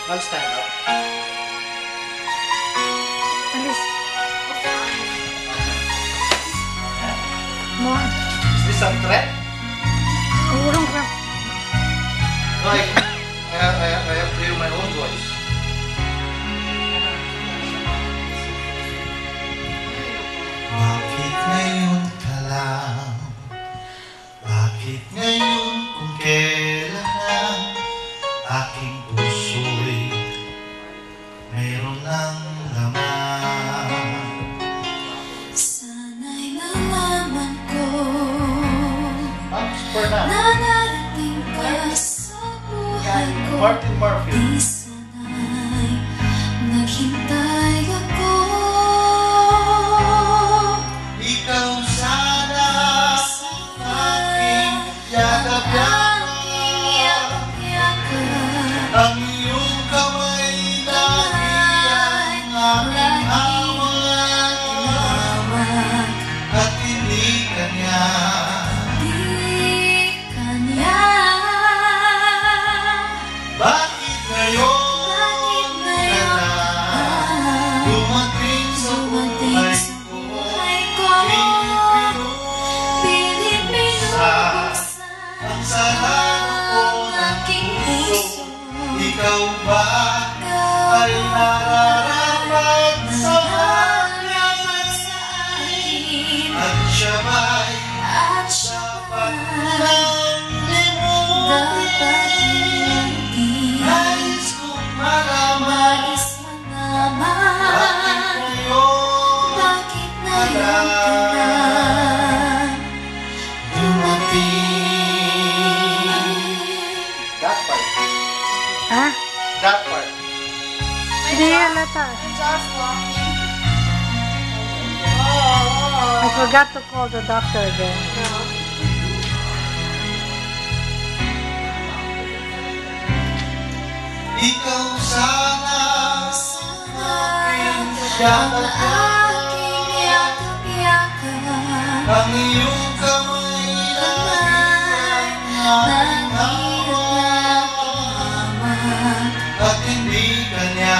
I'll stand up. Alis. Okay. More. Is this some threat? Urong ka. No, I have to hear my own voice. Bakit ngayon ka lang? Bakit ngayon kung kailan na aking puso'y mayroon ng laman? Sana'y nalaman ko Super na. na narating ka sa buhay ko. Martin Murphy. Di sana'y naghintay ako. Ikaw sana aking yakap-yakap, ang iyong kamay lagi ang aking hawak, at hindi kanya. Bakit ngayon ka lang dumating sa buhay ko? Pilit binubuksan ang sarado ko ng puso. Ikaw ba ay nararapat sa akin? At siya ba'y dapat lang limutin? Nais kong malaman bakit ngayon ka lang dumating. That part. Ha? That part. Hindi halata. Just walking. I forgot to call the doctor again. Ikaw sana aking yakap-yakap, ang iyong kamay lagi ang aking hawak, at hindi kanya.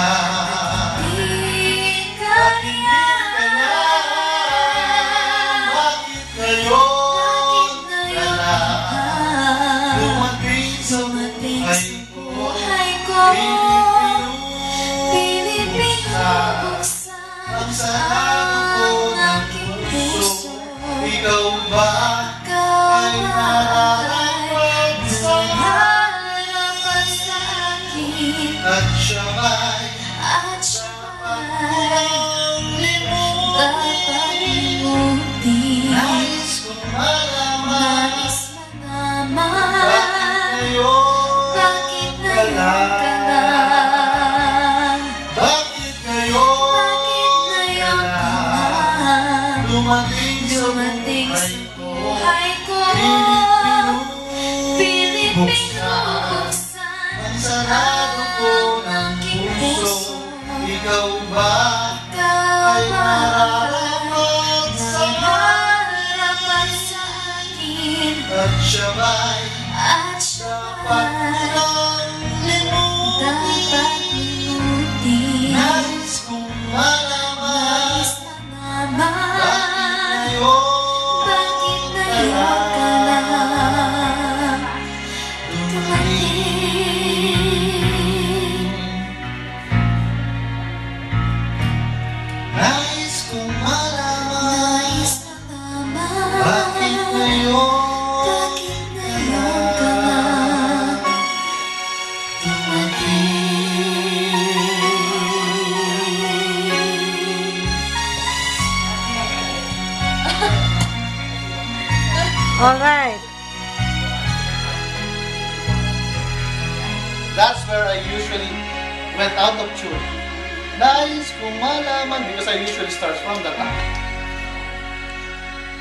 Bakit ngayon ka lang dumating sa buhay ko? Pilit binubuksan ang sarado ko ng puso. Ikaw ba ay nararapat sa akin? at siya ba'y At siya ang dapat limutin. nais kong malaman bakit Bakit ngayon ka ngayon ka lang? lang? Bakit ngayon Bakit ka ngayon ka lang lang? dumating sa Dumating sa buhay ko? buhay ko. Pilit Pilit binubuksan binubuksan ang sarado ko ng puso. Ikaw ba ay nararapat sa harapan sa akin? at siya ba'y At siya dapat lang limutin? dapat limutin. Nais kong malaman bakit Bakit ngayon ngayon ka lang dumating? Nais kong malaman bakit ngayon ka lang dumating? All right. That's where I usually went out of tune. Nais kong malaman because I usually start from the top.